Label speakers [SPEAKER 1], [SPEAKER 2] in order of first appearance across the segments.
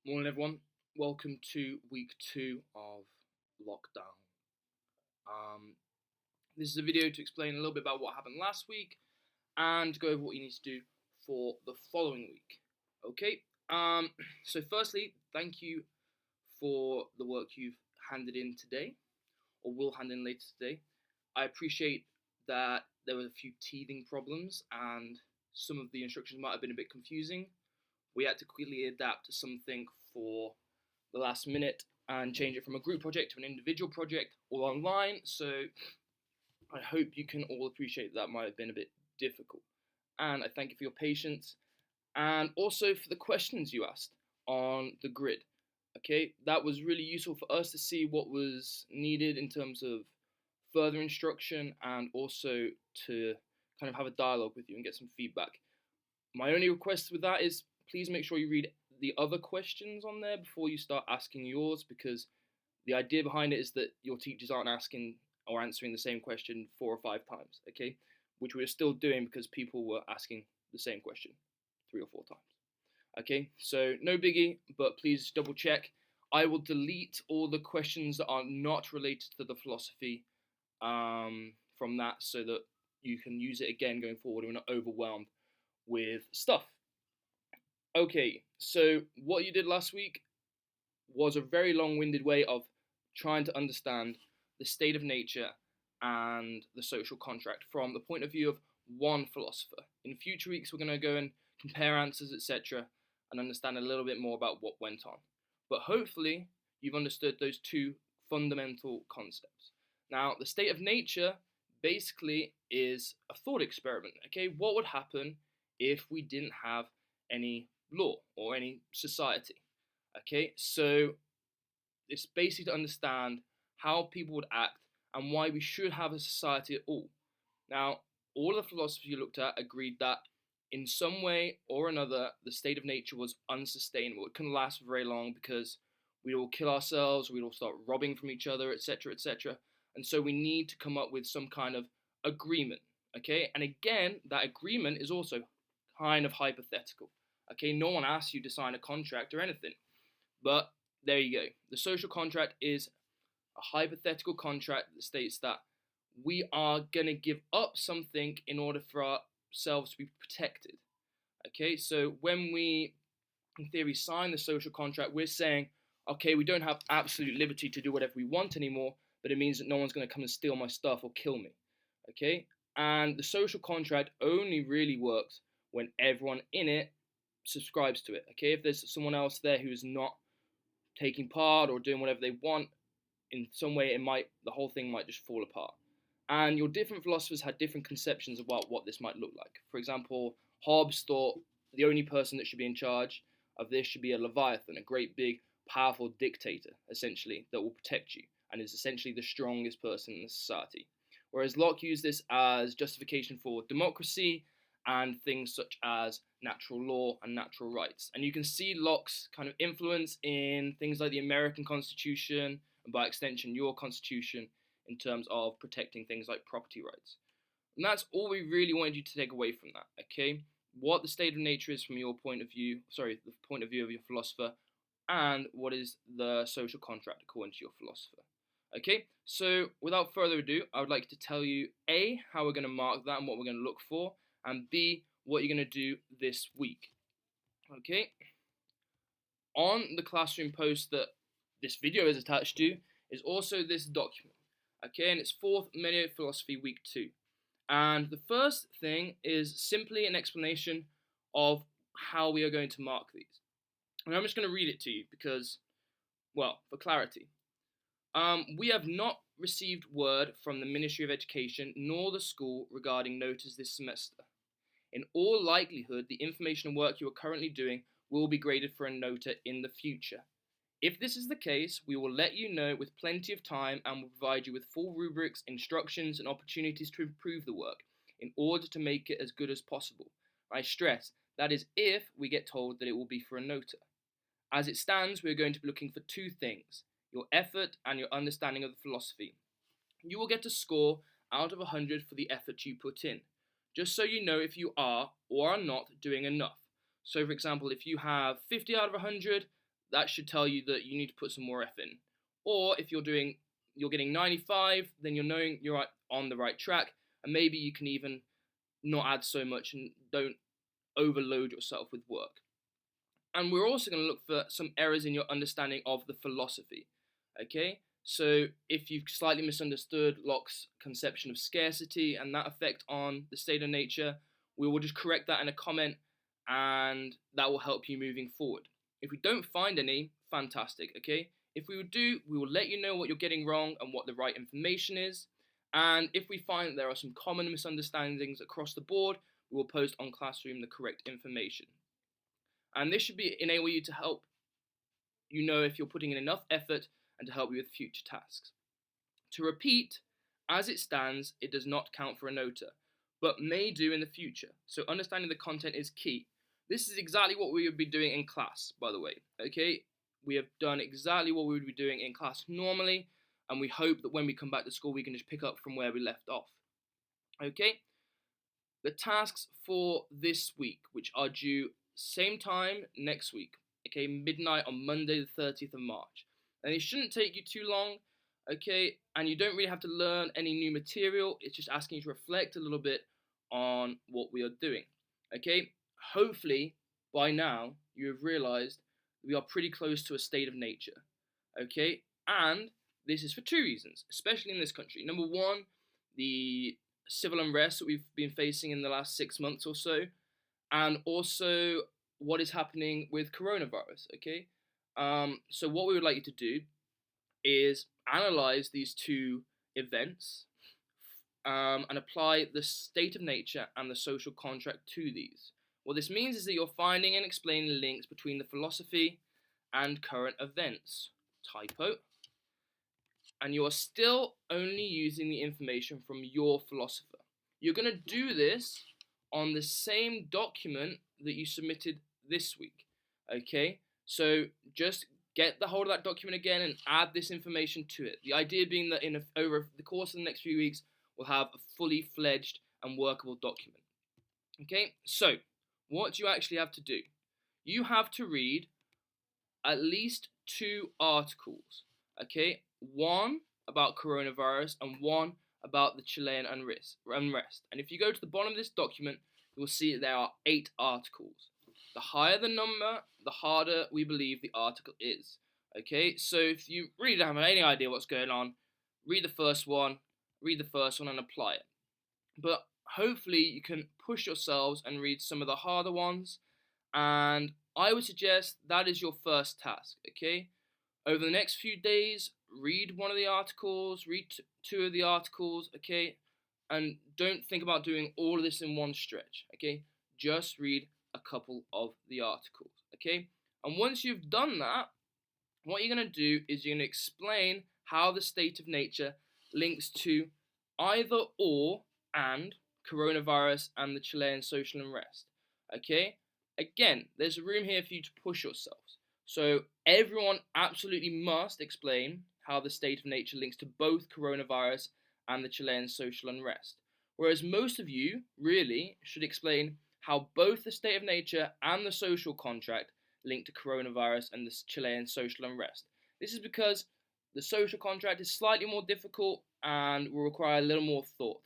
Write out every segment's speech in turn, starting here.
[SPEAKER 1] Morning, everyone. Welcome to week 2 of lockdown. Um, this is a video to explain a little bit about what happened last week and go over what you need to do for the following week. Okay. So firstly, thank you for the work you've handed in today, or will hand in later today. I appreciate that there were a few teething problems and some of the instructions might have been a bit confusing. We had to quickly adapt to something for the last minute and change it from a group project to an individual project all online. So I hope you can all appreciate that might have been a bit difficult. And I thank you for your patience and also for the questions you asked on the grid. Okay, that was really useful for us to see what was needed in terms of further instruction and also to kind of have a dialogue with you and get some feedback. My only request with that is please make sure you read the other questions on there before you start asking yours, because the idea behind it is that your teachers aren't asking or answering the same question 4 or 5 times, okay? Which we're still doing because people were asking the same question 3 or 4 times. Okay, so no biggie, but please double check. I will delete all the questions that are not related to the philosophy from that so that you can use it again going forward and we're not overwhelmed with stuff. Okay, so what you did last week was a very long-winded way of trying to understand the state of nature and the social contract from the point of view of one philosopher. In future weeks, we're going to go and compare answers, etc., and understand a little bit more about what went on. But hopefully, you've understood those two fundamental concepts. Now, the state of nature basically is a thought experiment. Okay, what would happen if we didn't have any law or any society? Okay, so it's basically to understand how people would act and why we should have a society at all. Now, all of the philosophers you looked at agreed that in some way or another, the state of nature was unsustainable. It couldn't last for very long because we'd all kill ourselves, we'd all start robbing from each other, etc., etc. And so we need to come up with some kind of agreement. Okay, and again, that agreement is also kind of hypothetical. Okay, no one asks you to sign a contract or anything. But there you go. The social contract is a hypothetical contract that states that we are going to give up something in order for ourselves to be protected. Okay, so when we, in theory, sign the social contract, we're saying, okay, we don't have absolute liberty to do whatever we want anymore, but it means that no one's going to come and steal my stuff or kill me. Okay, and the social contract only really works when everyone in it subscribes to it. Okay, if there's someone else there who's not taking part or doing whatever they want, in some way the whole thing might just fall apart. And your different philosophers had different conceptions about what this might look like. For example, Hobbes thought the only person that should be in charge of this should be a Leviathan, a great big powerful dictator, essentially, that will protect you and is essentially the strongest person in the society. Whereas Locke used this as justification for democracy and things such as natural law and natural rights. And you can see Locke's kind of influence in things like the American Constitution, and by extension, your Constitution, in terms of protecting things like property rights. And that's all we really wanted you to take away from that, okay? What the state of nature is from your point of view, the point of view of your philosopher, and what is the social contract according to your philosopher. Okay, so without further ado, I would like to tell you A, how we're going to mark that and what we're going to look for, and B, what you're going to do this week. Okay, on the classroom post that this video is attached to is also this document. Okay, and it's 4th Menu Philosophy Week 2. And the first thing is simply an explanation of how we are going to mark these. And I'm just going to read it to you because, well, for clarity. We have not received word from the Ministry of Education nor the school regarding notas this semester. In all likelihood, the information and work you are currently doing will be graded for a nota in the future. If this is the case, we will let you know with plenty of time and will provide you with full rubrics, instructions, and opportunities to improve the work in order to make it as good as possible. I stress, that is if we get told that it will be for a nota. As it stands, we are going to be looking for 2 things, your effort and your understanding of the philosophy. You will get a score out of 100 for the effort you put in, just so you know if you are or are not doing enough. So for example, if you have 50 out of 100, that should tell you that you need to put some more effort in. Or if you're getting 95, then you're knowing you're on the right track, and maybe you can even not add so much and don't overload yourself with work. And we're also going to look for some errors in your understanding of the philosophy. Okay, so if you've slightly misunderstood Locke's conception of scarcity and that effect on the state of nature, we will just correct that in a comment, and that will help you moving forward. If we don't find any, fantastic, okay? If we do, we will let you know what you're getting wrong and what the right information is. And if we find that there are some common misunderstandings across the board, we will post on Classroom the correct information. And this should enable you to help you know if you're putting in enough effort and to help you with future tasks. To repeat, as it stands, it does not count for a nota, but may do in the future. So understanding the content is key. This is exactly what we would be doing in class, by the way, okay? We have done exactly what we would be doing in class normally, and we hope that when we come back to school, we can just pick up from where we left off, okay? The tasks for this week, which are due same time next week, okay, midnight on Monday the 30th of March. And it shouldn't take you too long, okay, and you don't really have to learn any new material. It's just asking you to reflect a little bit on what we are doing, okay? Hopefully, by now, you have realized we are pretty close to a state of nature, okay? And this is for two reasons, especially in this country. Number one, the civil unrest that we've been facing in the last 6 months or so, and also what is happening with coronavirus, okay? So what we would like you to do is analyze these two events and apply the state of nature and the social contract to these. What this means is that you're finding and explaining links between the philosophy and current events. Typo. And you are still only using the information from your philosopher. You're going to do this on the same document that you submitted this week, okay? So just get the hold of that document again and add this information to it. The idea being that over the course of the next few weeks, we'll have a fully fledged and workable document, okay? So what do you actually have to do? You have to read at least 2 articles, okay? One about coronavirus and one about the Chilean unrest. And if you go to the bottom of this document, you will see that there are 8 articles. The higher the number, the harder we believe the article is. Okay, so if you really don't have any idea what's going on, read the first one and apply it. But hopefully you can push yourselves and read some of the harder ones, and I would suggest that is your first task, okay? Over the next few days, read one of the articles, read 2 of the articles, okay? And don't think about doing all of this in one stretch, okay? Just read a couple of the articles, okay? And once you've done that, what you're going to do is you're going to explain how the state of nature links to either or and coronavirus and the Chilean social unrest, okay? Again, there's a room here for you to push yourselves. So everyone absolutely must explain how the state of nature links to both coronavirus and the Chilean social unrest. Whereas most of you really should explain how both the state of nature and the social contract link to coronavirus and the Chilean social unrest. This is because the social contract is slightly more difficult and will require a little more thought,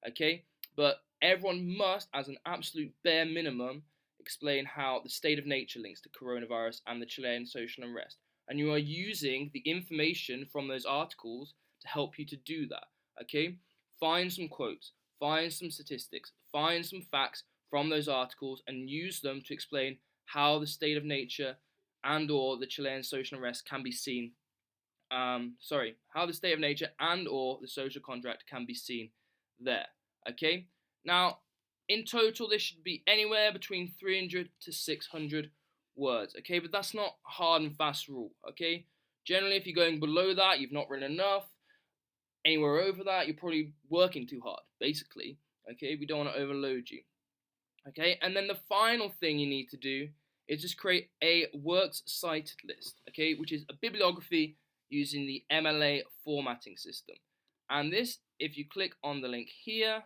[SPEAKER 1] okay? But everyone must, as an absolute bare minimum, explain how the state of nature links to coronavirus and the Chilean social unrest. And you are using the information from those articles to help you to do that, okay? Find some quotes, find some statistics, find some facts from those articles and use them to explain how the state of nature and or the Chilean social unrest can be seen. How the state of nature and or the social contract can be seen there, okay? Now, in total, this should be anywhere between 300 to 600 words, okay? But that's not a hard and fast rule, okay? Generally, if you're going below that, you've not written enough. Anywhere over that, you're probably working too hard, basically, okay? We don't want to overload you, okay? And then the final thing you need to do is just create a works cited list, okay? Which is a bibliography using the MLA formatting system. And this, if you click on the link here,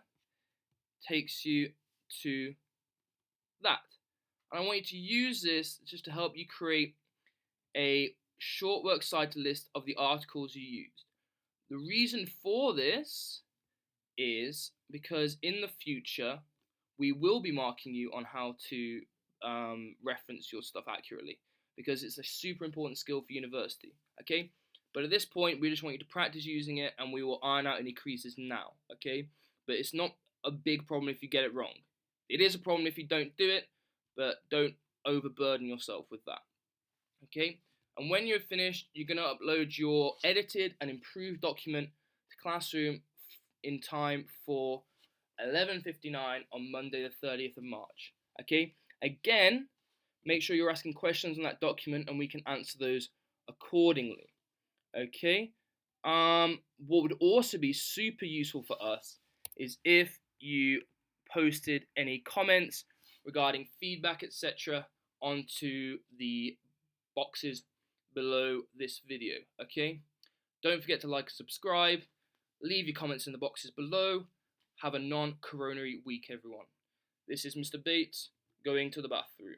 [SPEAKER 1] takes you to that. And I want you to use this just to help you create a short works cited list of the articles you used. The reason for this is because in the future we will be marking you on how to reference your stuff accurately, because it's a super important skill for university, okay? But at this point, we just want you to practice using it, and we will iron out any creases now, okay? But it's not a big problem if you get it wrong. It is a problem if you don't do it, but don't overburden yourself with that, okay? And when you're finished, you're going to upload your edited and improved document to Classroom in time for 11:59 on Monday the 30th of March, okay? Again, make sure you're asking questions on that document and we can answer those accordingly, okay? What would also be super useful for us is if you posted any comments regarding feedback, etc., onto the boxes below this video, okay? Don't forget to like and subscribe. Leave your comments in the boxes below. Have a non-coronary week, everyone. This is Mr. Bates going to the bathroom.